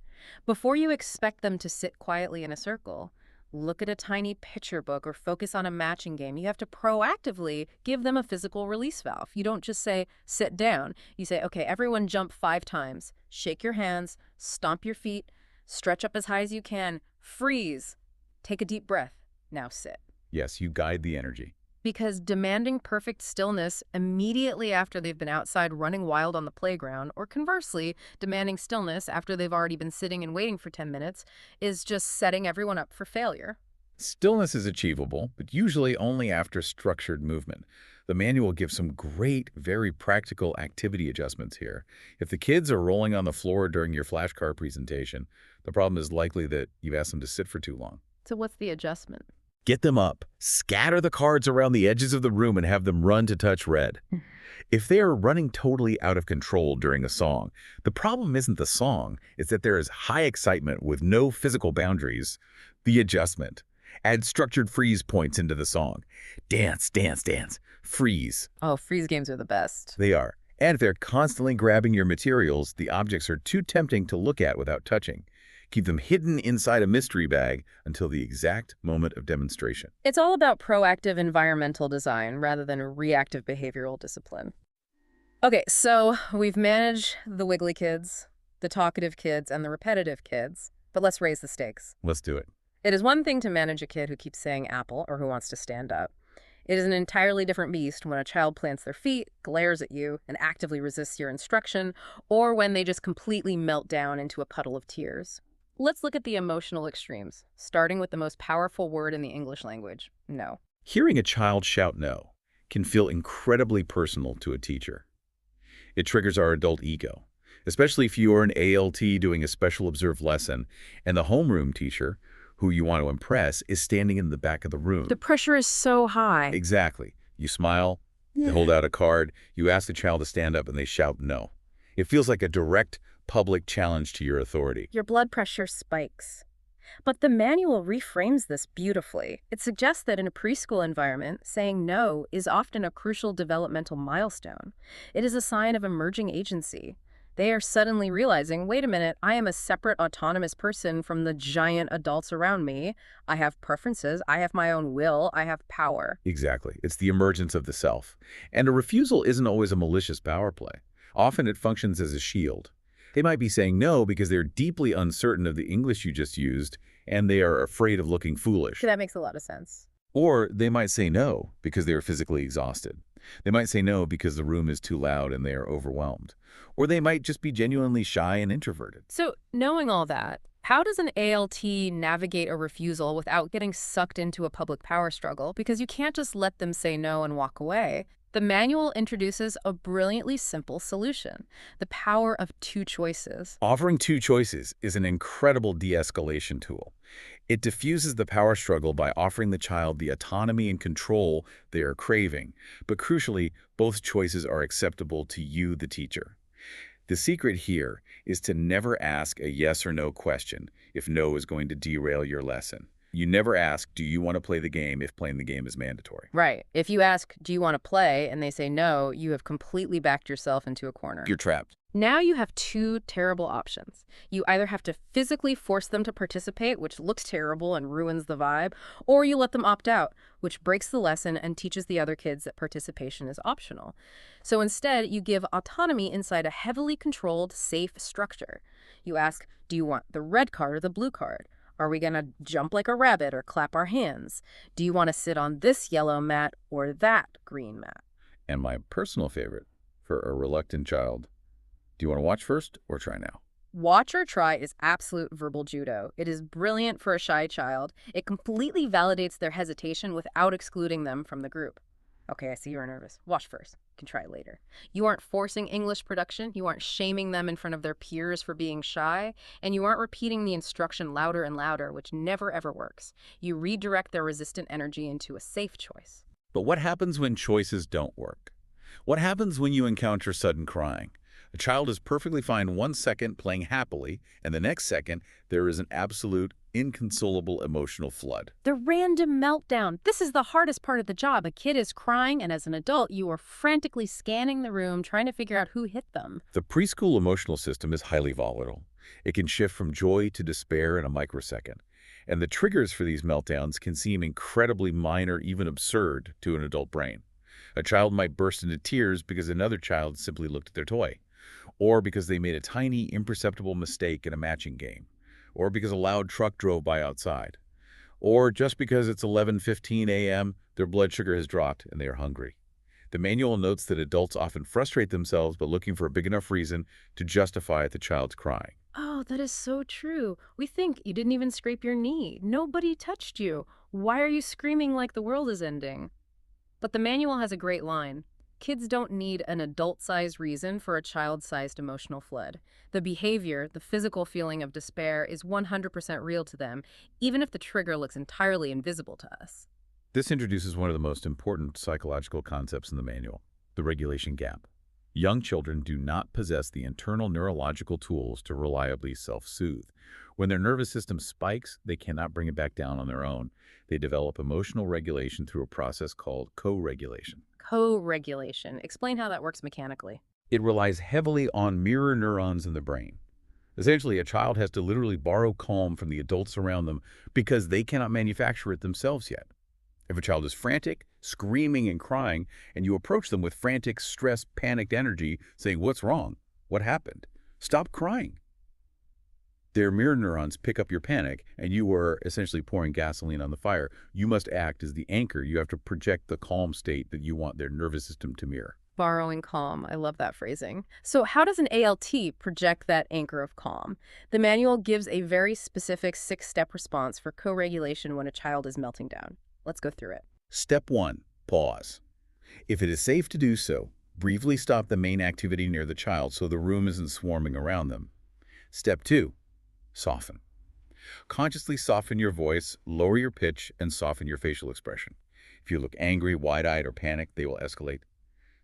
Before you expect them to sit quietly in a circle, look at a tiny picture book or focus on a matching game. You have to proactively give them a physical release valve. You don't just say, sit down. You say, okay, everyone jump 5 times. Shake your hands, stomp your feet, stretch up as high as you can, freeze, take a deep breath, now sit. Yes, you guide the energy. Because demanding perfect stillness immediately after they've been outside running wild on the playground, or conversely, demanding stillness after they've already been sitting and waiting for 10 minutes, is just setting everyone up for failure. Stillness is achievable, but usually only after structured movement. The manual gives some great, very practical activity adjustments here. If the kids are rolling on the floor during your flashcard presentation, the problem is likely that you've asked them to sit for too long. So what's the adjustment? Get them up, scatter the cards around the edges of the room, and have them run to touch red. If they are running totally out of control during a song, the problem isn't the song, it's that there is high excitement with no physical boundaries. The adjustment. Add structured freeze points into the song. Dance, dance, dance. Freeze. Oh, freeze games are the best. They are. And if they're constantly grabbing your materials, the objects are too tempting to look at without touching. Keep them hidden inside a mystery bag until the exact moment of demonstration. It's all about proactive environmental design rather than reactive behavioral discipline. Okay, so we've managed the wiggly kids, the talkative kids, and the repetitive kids, but let's raise the stakes. Let's do it. It is one thing to manage a kid who keeps saying apple or who wants to stand up. It is an entirely different beast when a child plants their feet, glares at you, and actively resists your instruction, or when they just completely melt down into a puddle of tears. Let's look at the emotional extremes, starting with the most powerful word in the English language, no. Hearing a child shout no can feel incredibly personal to a teacher. It triggers our adult ego, especially if you are an ALT doing a special observed lesson and the homeroom teacher, who you want to impress, is standing in the back of the room. The pressure is so high. Exactly. You smile, you hold out a card, you ask the child to stand up, and they shout no. It feels like a direct public challenge to your authority. Your blood pressure spikes. But the manual reframes this beautifully. It suggests that in a preschool environment, saying no is often a crucial developmental milestone. It is a sign of emerging agency. They are suddenly realizing, wait a minute, I am a separate autonomous person from the giant adults around me. I have preferences, I have my own will, I have power. Exactly. It's the emergence of the self. And a refusal isn't always a malicious power play. Often it functions as a shield. They might be saying no because they're deeply uncertain of the English you just used, and they are afraid of looking foolish. That makes a lot of sense. Or they might say no because they are physically exhausted. They might say no because the room is too loud and they are overwhelmed. Or they might just be genuinely shy and introverted. So, knowing all that, how does an ALT navigate a refusal without getting sucked into a public power struggle? Because you can't just let them say no and walk away. The manual introduces a brilliantly simple solution, the power of two choices. Offering two choices is an incredible de-escalation tool. It diffuses the power struggle by offering the child the autonomy and control they are craving. But crucially, both choices are acceptable to you, the teacher. The secret here is to never ask a yes or no question if no is going to derail your lesson. You never ask, do you want to play the game if playing the game is mandatory? Right. If you ask, do you want to play, and they say no, you have completely backed yourself into a corner. You're trapped. Now you have two terrible options. You either have to physically force them to participate, which looks terrible and ruins the vibe, or you let them opt out, which breaks the lesson and teaches the other kids that participation is optional. So instead, you give autonomy inside a heavily controlled, safe structure. You ask, do you want the red card or the blue card? Are we going to jump like a rabbit or clap our hands? Do you want to sit on this yellow mat or that green mat? And my personal favorite for a reluctant child, do you want to watch first or try now? Watch or try is absolute verbal judo. It is brilliant for a shy child. It completely validates their hesitation without excluding them from the group. Okay, I see you're nervous. Watch first. You can try later. You aren't forcing English production. You aren't shaming them in front of their peers for being shy. And you aren't repeating the instruction louder and louder, which never ever works. You redirect their resistant energy into a safe choice. But what happens when choices don't work? What happens when you encounter sudden crying? A child is perfectly fine 1 second playing happily, and the next second there is an absolute, inconsolable emotional flood. The random meltdown. This is the hardest part of the job. A kid is crying, and as an adult, you are frantically scanning the room, trying to figure out who hit them. The preschool emotional system is highly volatile. It can shift from joy to despair in a microsecond. And the triggers for these meltdowns can seem incredibly minor, even absurd, to an adult brain. A child might burst into tears because another child simply looked at their toy, or because they made a tiny, imperceptible mistake in a matching game, or because a loud truck drove by outside, or just because it's 11:15 a.m., their blood sugar has dropped and they are hungry. The manual notes that adults often frustrate themselves by looking for a big enough reason to justify the child's crying. Oh, that is so true. We think you didn't even scrape your knee. Nobody touched you. Why are you screaming like the world is ending? But the manual has a great line. Kids don't need an adult-sized reason for a child-sized emotional flood. The behavior, the physical feeling of despair, is 100% real to them, even if the trigger looks entirely invisible to us. This introduces one of the most important psychological concepts in the manual, the regulation gap. Young children do not possess the internal neurological tools to reliably self-soothe. When their nervous system spikes, they cannot bring it back down on their own. They develop emotional regulation through a process called co-regulation. Co-regulation. Explain how that works mechanically. It relies heavily on mirror neurons in the brain. Essentially, a child has to literally borrow calm from the adults around them because they cannot manufacture it themselves yet. If a child is frantic, screaming and crying, and you approach them with frantic, stressed, panicked energy, saying, "What's wrong? What happened? Stop crying." Their mirror neurons pick up your panic, and you are essentially pouring gasoline on the fire. You must act as the anchor. You have to project the calm state that you want their nervous system to mirror. Borrowing calm. I love that phrasing. So how does an ALT project that anchor of calm? The manual gives a very specific 6-step response for co-regulation when a child is melting down. Let's go through it. Step 1. Pause. If it is safe to do so, briefly stop the main activity near the child so the room isn't swarming around them. Step 2. Soften. Consciously soften your voice, lower your pitch, and soften your facial expression. If you look angry, wide-eyed, or panicked, they will escalate.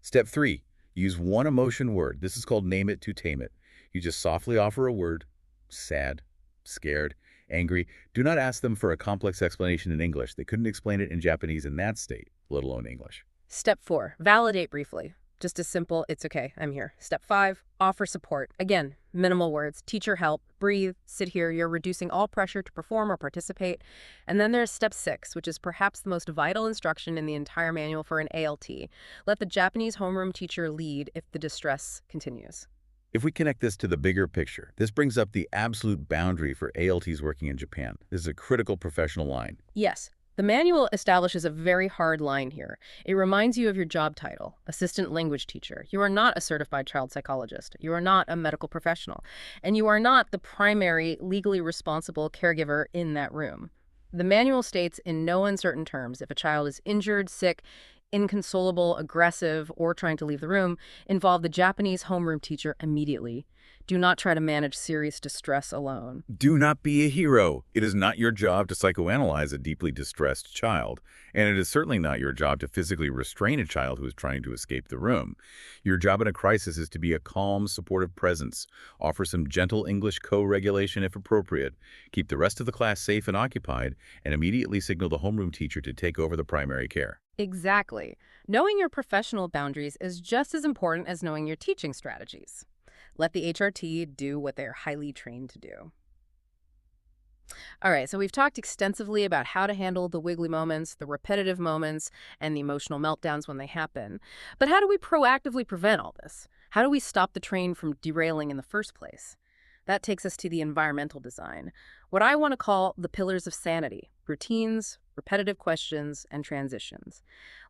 Step 3. Use one emotion word. This is called name it to tame it. You just softly offer a word: sad, scared, angry. Do not ask them for a complex explanation in English. They couldn't explain it in Japanese in that state, let alone English. Step 4. Validate briefly. Just as simple, it's okay, I'm here. Step 5. Offer support. Again, minimal words. Teacher help. Breathe. Sit here. You're reducing all pressure to perform or participate. And then there's step 6, which is perhaps the most vital instruction in the entire manual for an ALT. Let the Japanese homeroom teacher lead if the distress continues. If we connect this to the bigger picture, this brings up the absolute boundary for ALTs working in Japan. This is a critical professional line. Yes. The manual establishes a very hard line here. It reminds you of your job title, assistant language teacher. You are not a certified child psychologist. You are not a medical professional. And you are not the primary legally responsible caregiver in that room. The manual states in no uncertain terms if a child is injured, sick, inconsolable, aggressive, or trying to leave the room, involve the Japanese homeroom teacher immediately. Do not try to manage serious distress alone. Do not be a hero. It is not your job to psychoanalyze a deeply distressed child, and it is certainly not your job to physically restrain a child who is trying to escape the room. Your job in a crisis is to be a calm, supportive presence, offer some gentle English co-regulation if appropriate, keep the rest of the class safe and occupied, and immediately signal the homeroom teacher to take over the primary care. Exactly. Knowing your professional boundaries is just as important as knowing your teaching strategies. Let the HRT do what they're highly trained to do. All right, so we've talked extensively about how to handle the wiggly moments, the repetitive moments, and the emotional meltdowns when they happen. But how do we proactively prevent all this? How do we stop the train from derailing in the first place? That takes us to the environmental design, what I want to call the pillars of sanity: routines, repetitive questions, and transitions.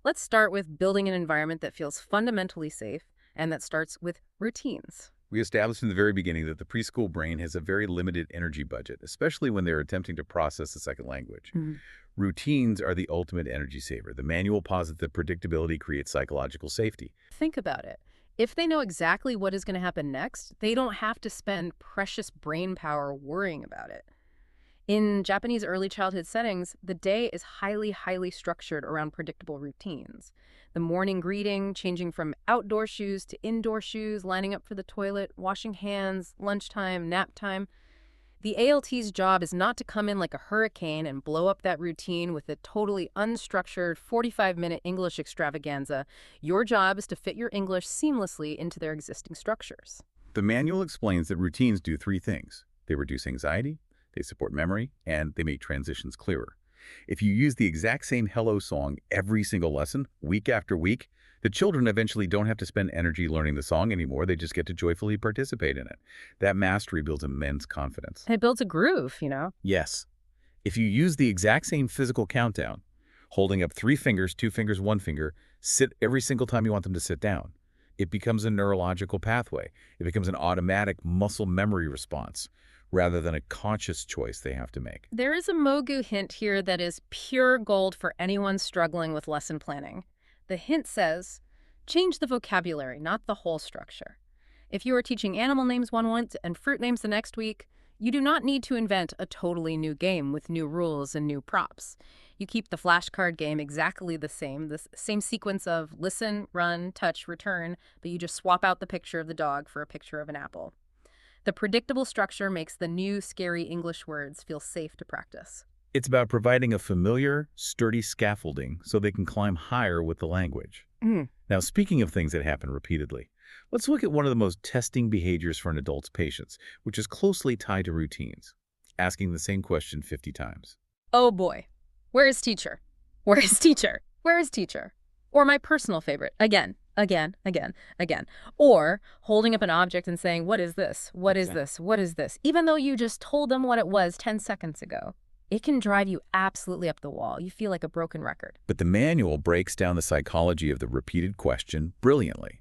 Let's start with building an environment that feels fundamentally safe, and that starts with routines. We established in the very beginning that the preschool brain has a very limited energy budget, especially when they're attempting to process a second language. Routines are the ultimate energy saver. The manual posits that predictability creates psychological safety. Think about it. If they know exactly what is going to happen next, they don't have to spend precious brain power worrying about it. In Japanese early childhood settings, the day is highly structured around predictable routines. The morning greeting, changing from outdoor shoes to indoor shoes, lining up for the toilet, washing hands, lunchtime, nap time. The ALT's job is not to come in like a hurricane and blow up that routine with a totally unstructured 45-minute English extravaganza. Your job is to fit your English seamlessly into their existing structures. The manual explains that routines do three things. They reduce anxiety, they support memory, and they make transitions clearer. If you use the exact same hello song every single lesson, week after week, the children eventually don't have to spend energy learning the song anymore. They just get to joyfully participate in it. That mastery builds immense confidence. And it builds a groove, you know? Yes. If you use the exact same physical countdown, holding up 3 fingers, 2 fingers, 1 finger, sit every single time you want them to sit down, it becomes a neurological pathway. It becomes an automatic muscle memory response, rather than a conscious choice they have to make. There is a Mogu hint here that is pure gold for anyone struggling with lesson planning. The hint says, change the vocabulary, not the whole structure. If you are teaching animal names one week and fruit names the next week, you do not need to invent a totally new game with new rules and new props. You keep the flashcard game exactly the same sequence of listen, run, touch, return, but you just swap out the picture of the dog for a picture of an apple. The predictable structure makes the new, scary English words feel safe to practice. It's about providing a familiar, sturdy scaffolding so they can climb higher with the language. Now, speaking of things that happen repeatedly, let's look at one of the most testing behaviors for an adult's patience, which is closely tied to routines: asking the same question 50 times. Oh boy. Where is teacher? Where is teacher? Where is teacher? Or my personal favorite, again. Or holding up an object and saying, what is this? What is this? What is this? Even though you just told them what it was 10 seconds ago. It can drive you absolutely up the wall. You feel like a broken record. But the manual breaks down the psychology of the repeated question brilliantly.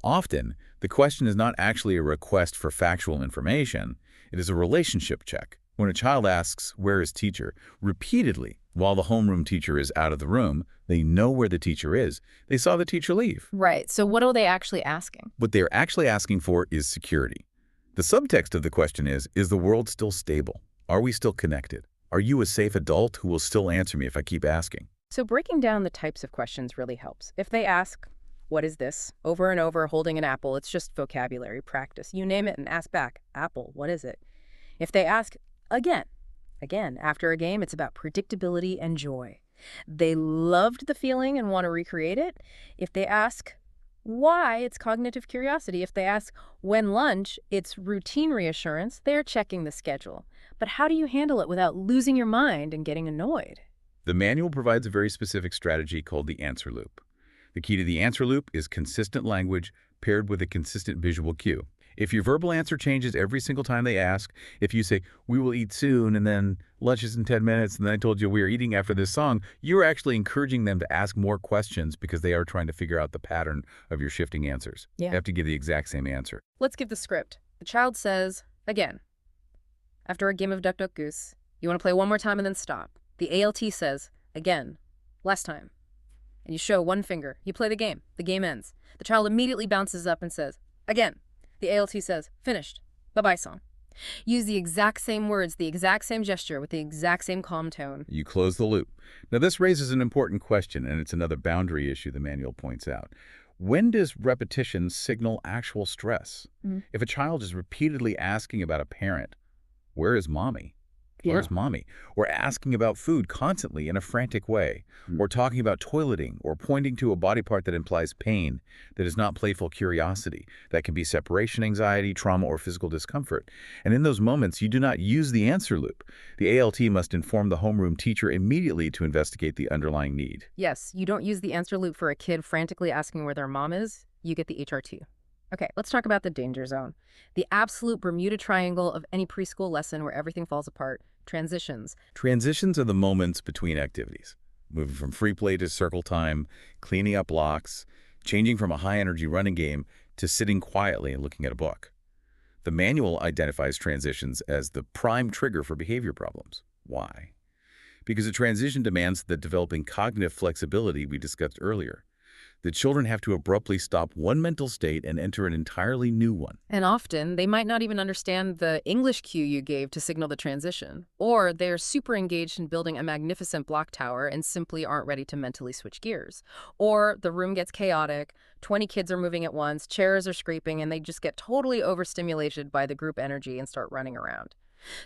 Often, the question is not actually a request for factual information. It is a relationship check. When a child asks, where is teacher, repeatedly, while the homeroom teacher is out of the room, they know where the teacher is. They saw the teacher leave. Right. So what are they actually asking? What they're actually asking for is security. The subtext of the question is the world still stable? Are we still connected? Are you a safe adult who will still answer me if I keep asking? So breaking down the types of questions really helps. If they ask, what is this? Over and over, holding an apple, it's just vocabulary practice. You name it and ask back, apple, what is it? If they ask again, after a game, it's about predictability and joy. They loved the feeling and want to recreate it. If they ask why, it's cognitive curiosity. If they ask when lunch, it's routine reassurance. They're checking the schedule. But how do you handle it without losing your mind and getting annoyed? The manual provides a very specific strategy called the answer loop. The key to the answer loop is consistent language paired with a consistent visual cue. If your verbal answer changes every single time they ask, if you say, we will eat soon, and then lunch is in 10 minutes, and then I told you we are eating after this song, you're actually encouraging them to ask more questions because they are trying to figure out the pattern of your shifting answers. Yeah. You have to give the exact same answer. Let's give the script. The child says, again, after a game of Duck Duck Goose, you want to play one more time and then stop. The ALT says, again, last time. and you show one finger. You play the game. The game ends. The child immediately bounces up and says, again. The ALT says, finished. Bye-bye song. Use the exact same words, the exact same gesture, with the exact same calm tone. You close the loop. Now, this raises an important question, and it's another boundary issue the manual points out. When does repetition signal actual stress? If a child is repeatedly asking about a parent, where is mommy? Where's mommy? Or asking about food constantly in a frantic way, or talking about toileting, or pointing to a body part that implies pain, that is not playful curiosity, that can be separation anxiety, trauma, or physical discomfort. And in those moments, you do not use the answer loop. The ALT must inform the homeroom teacher immediately to investigate the underlying need. Yes, you don't use the answer loop for a kid frantically asking where their mom is. You get the HRT. Okay, let's talk about the danger zone. The absolute Bermuda Triangle of any preschool lesson where everything falls apart. Transitions. Transitions are the moments between activities, moving from free play to circle time, cleaning up blocks, changing from a high-energy running game to sitting quietly and looking at a book. The manual identifies transitions as the prime trigger for behavior problems. Why? Because a transition demands the developing cognitive flexibility we discussed earlier. The children have to abruptly stop one mental state and enter an entirely new one. And often, they might not even understand the English cue you gave to signal the transition. Or they're super engaged in building a magnificent block tower and simply aren't ready to mentally switch gears. Or the room gets chaotic, 20 kids are moving at once, chairs are scraping, and they just get totally overstimulated by the group energy and start running around.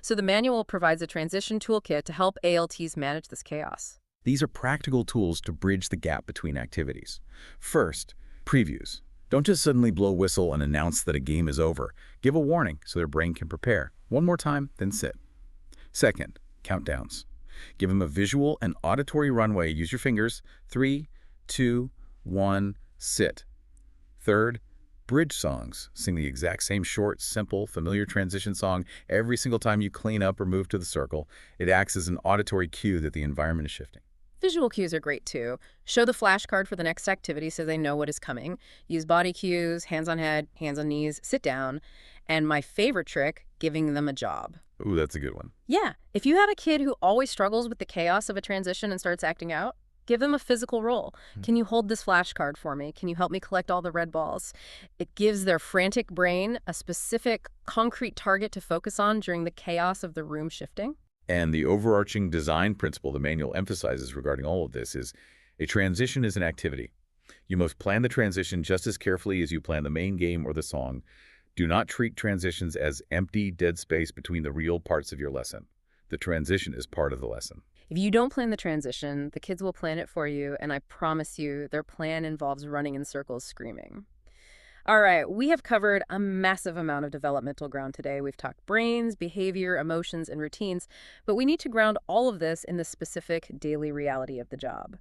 So the manual provides a transition toolkit to help ALTs manage this chaos. These are practical tools to bridge the gap between activities. First, previews. Don't just suddenly blow whistle and announce that a game is over. Give a warning so their brain can prepare. One more time, then sit. Second, countdowns. Give them a visual and auditory runway. Use your fingers. 3, 2, 1, sit. Third, bridge songs. Sing the exact same short, simple, familiar transition song every single time you clean up or move to the circle. It acts as an auditory cue that the environment is shifting. Visual cues are great too. Show the flashcard for the next activity so they know what is coming. Use body cues, hands on head, hands on knees, sit down. And my favorite trick, giving them a job. Ooh, that's a good one. Yeah, if you have a kid who always struggles with the chaos of a transition and starts acting out, give them a physical role. Can you hold this flashcard for me? Can you help me collect all the red balls? It gives their frantic brain a specific, concrete target to focus on during the chaos of the room shifting. And the overarching design principle the manual emphasizes regarding all of this is a transition is an activity. You must plan the transition just as carefully as you plan the main game or the song. Do not treat transitions as empty, dead space between the real parts of your lesson. The transition is part of the lesson. If you don't plan the transition, the kids will plan it for you, and I promise you, their plan involves running in circles screaming. All right, we have covered a massive amount of developmental ground today. We've talked brains, behavior, emotions, and routines, but we need to ground all of this in the specific daily reality of the job.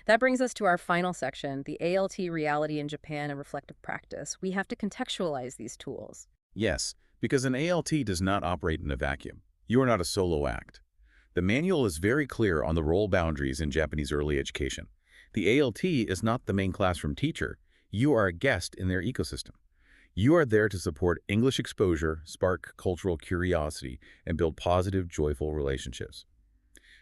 That brings us to our final section, the ALT reality in Japan and reflective practice. We have to contextualize these tools. Yes, because an ALT does not operate in a vacuum. You are not a solo act. The manual is very clear on the role boundaries in Japanese early education. The ALT is not the main classroom teacher. You are a guest in their ecosystem. You are there to support English exposure, spark cultural curiosity, and build positive, joyful relationships.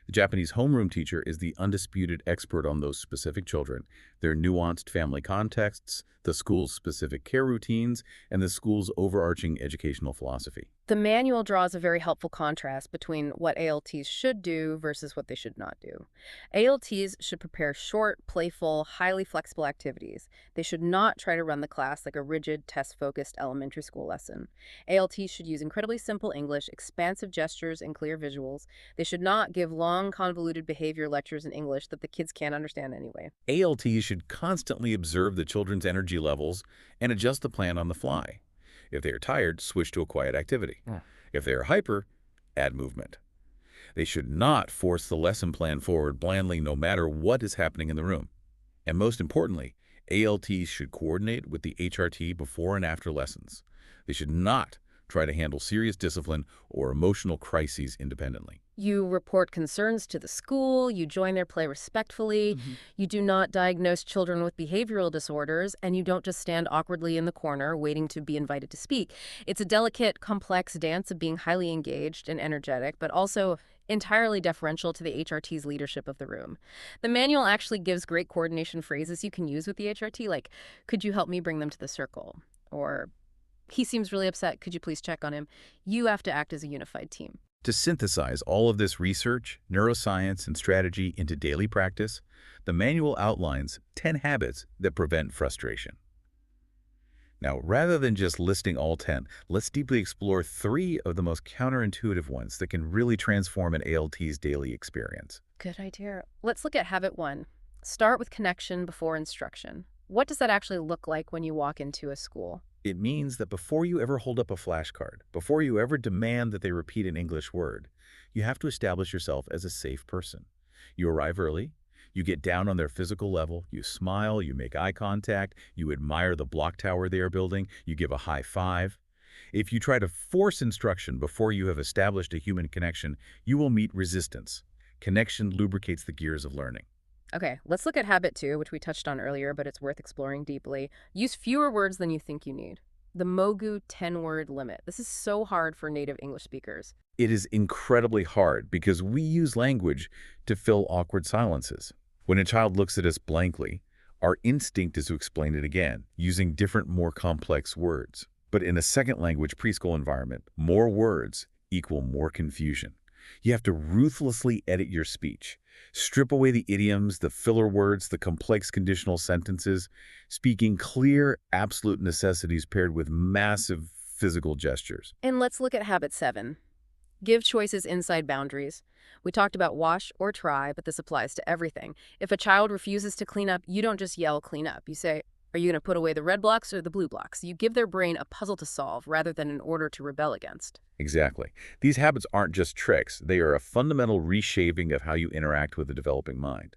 The Japanese homeroom teacher is the undisputed expert on those specific children, their nuanced family contexts, the school's specific care routines, and the school's overarching educational philosophy. The manual draws a very helpful contrast between what ALTs should do versus what they should not do. ALTs should prepare short, playful, highly flexible activities. They should not try to run the class like a rigid, test-focused elementary school lesson. ALTs should use incredibly simple English, expansive gestures, and clear visuals. They should not give long, convoluted behavior lectures in English that the kids can't understand anyway. ALTs should constantly observe the children's energy levels and adjust the plan on the fly. If they are tired, switch to a quiet activity. If they are hyper, add movement. They should not force the lesson plan forward blandly no matter what is happening in the room. And most importantly, ALTs should coordinate with the HRT before and after lessons. They should not try to handle serious discipline or emotional crises independently. You report concerns to the school, you join their play respectfully, you do not diagnose children with behavioral disorders, and you don't just stand awkwardly in the corner waiting to be invited to speak. It's a delicate, complex dance of being highly engaged and energetic, but also entirely deferential to the HRT's leadership of the room. The manual actually gives great coordination phrases you can use with the HRT, like, could you help me bring them to the circle? Or, he seems really upset, could you please check on him? You have to act as a unified team. To synthesize all of this research, neuroscience, and strategy into daily practice, the manual outlines 10 habits that prevent frustration. Now, rather than just listing all 10, let's deeply explore 3 of the most counterintuitive ones that can really transform an ALT's daily experience. Good idea. Let's look at habit 1. Start with connection before instruction. What does that actually look like when you walk into a school? It means that before you ever hold up a flashcard, before you ever demand that they repeat an English word, you have to establish yourself as a safe person. You arrive early, you get down on their physical level, you smile, you make eye contact, you admire the block tower they are building, you give a high five. If you try to force instruction before you have established a human connection, you will meet resistance. Connection lubricates the gears of learning. Okay, let's look at habit 2, which we touched on earlier, but it's worth exploring deeply. Use fewer words than you think you need. The Mogu 10-word limit. This is so hard for native English speakers. It is incredibly hard because we use language to fill awkward silences. When a child looks at us blankly, our instinct is to explain it again, using different, more complex words. But in a second language preschool environment, more words equal more confusion. You have to ruthlessly edit your speech. Strip away the idioms, the filler words, the complex conditional sentences, speaking clear, absolute necessities paired with massive physical gestures. And let's look at habit 7. Give choices inside boundaries. We talked about wash or try, but this applies to everything. If a child refuses to clean up, you don't just yell clean up. You say, are you going to put away the red blocks or the blue blocks? You give their brain a puzzle to solve rather than an order to rebel against. Exactly. These habits aren't just tricks. They are a fundamental reshaping of how you interact with a developing mind.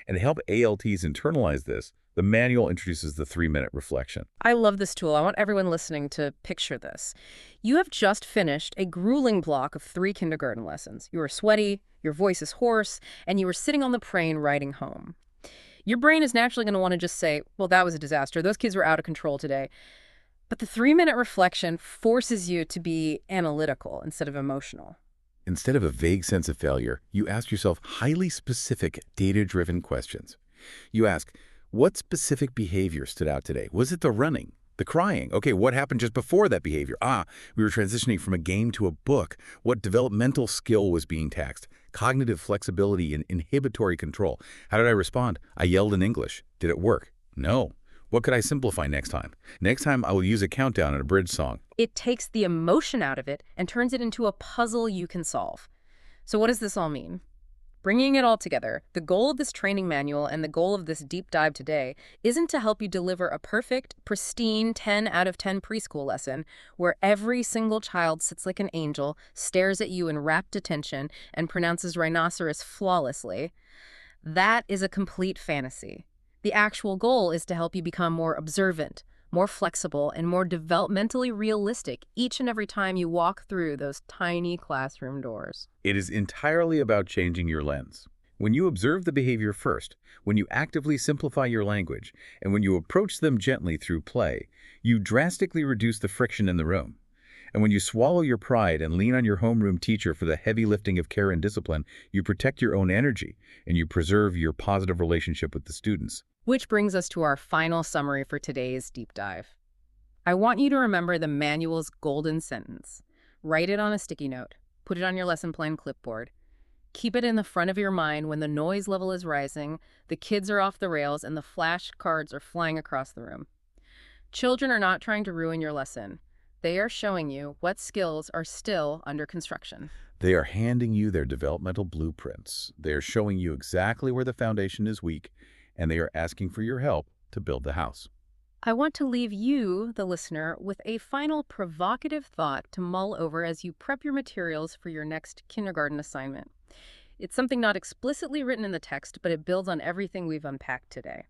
And to help ALTs internalize this, the manual introduces the 3-minute reflection. I love this tool. I want everyone listening to picture this. You have just finished a grueling block of 3 kindergarten lessons. You are sweaty, your voice is hoarse, and you are sitting on the train riding home. Your brain is naturally going to want to just say, well, that was a disaster. Those kids were out of control today. But the 3-minute reflection forces you to be analytical instead of emotional. Instead of a vague sense of failure, you ask yourself highly specific, data-driven questions. You ask, what specific behavior stood out today? Was it the running? The crying? Okay, what happened just before that behavior? We were transitioning from a game to a book. What developmental skill was being taxed? Cognitive flexibility and inhibitory control. How did I respond? I yelled in English. Did it work? No. What could I simplify next time? Next time, I will use a countdown and a bridge song. It takes the emotion out of it and turns it into a puzzle you can solve. So what does this all mean? Bringing it all together, the goal of this training manual and the goal of this deep dive today isn't to help you deliver a perfect, pristine 10 out of 10 preschool lesson where every single child sits like an angel, stares at you in rapt attention, and pronounces rhinoceros flawlessly. That is a complete fantasy. The actual goal is to help you become more observant, more flexible, and more developmentally realistic each and every time you walk through those tiny classroom doors. It is entirely about changing your lens. When you observe the behavior first, when you actively simplify your language, and when you approach them gently through play, you drastically reduce the friction in the room. And when you swallow your pride and lean on your homeroom teacher for the heavy lifting of care and discipline, you protect your own energy, and you preserve your positive relationship with the students. Which brings us to our final summary for today's deep dive. I want you to remember the manual's golden sentence. Write it on a sticky note. Put it on your lesson plan clipboard. Keep it in the front of your mind when the noise level is rising, the kids are off the rails, and the flashcards are flying across the room. Children are not trying to ruin your lesson. They are showing you what skills are still under construction. They are handing you their developmental blueprints. They are showing you exactly where the foundation is weak, and they are asking for your help to build the house. I want to leave you, the listener, with a final provocative thought to mull over as you prep your materials for your next kindergarten assignment. It's something not explicitly written in the text, but it builds on everything we've unpacked today.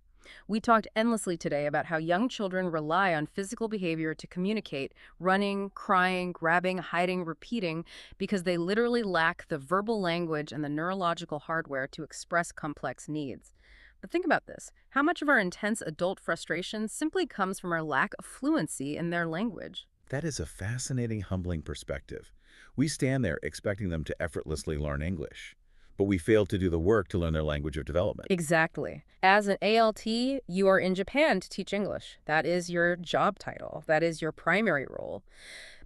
We talked endlessly today about how young children rely on physical behavior to communicate, running, crying, grabbing, hiding, repeating, because they literally lack the verbal language and the neurological hardware to express complex needs. But think about this. How much of our intense adult frustration simply comes from our lack of fluency in their language? That is a fascinating, humbling perspective. We stand there expecting them to effortlessly learn English, but we fail to do the work to learn their language of development. Exactly. As an ALT, you are in Japan to teach English. That is your job title. That is your primary role.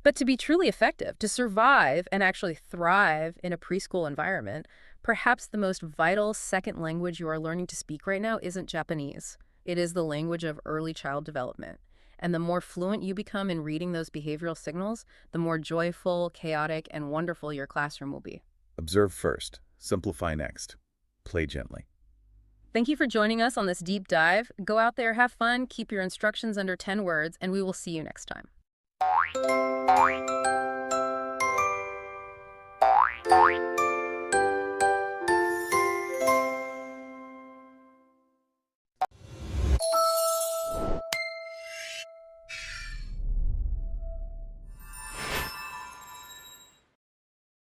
But to be truly effective, to survive and actually thrive in a preschool environment, perhaps the most vital second language you are learning to speak right now isn't Japanese. It is the language of early child development. And the more fluent you become in reading those behavioral signals, the more joyful, chaotic, and wonderful your classroom will be. Observe first, simplify next, play gently. Thank you for joining us on this deep dive. Go out there, have fun, keep your instructions under 10 words, and we will see you next time.